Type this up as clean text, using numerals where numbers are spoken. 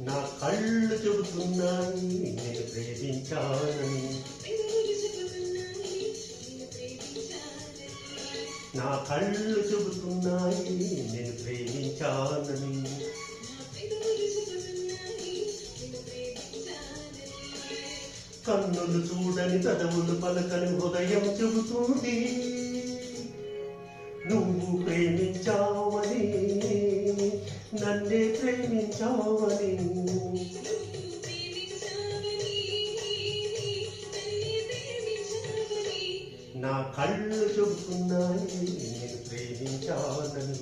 నా కళ్ళు చెబుతున్నాయి నేను ప్రేమించానని. నా కళ్ళు చెబుతున్నాయి నేను ప్రేమించానని. కన్నులు చూడని పెదవులు పలకని హృదయం చెబుతుంది నువ్వు ప్రేమించావని, నన్నే ప్రేమించావని. నా కళ్ళు చెబుతున్నాయి నేను ప్రేమించానని.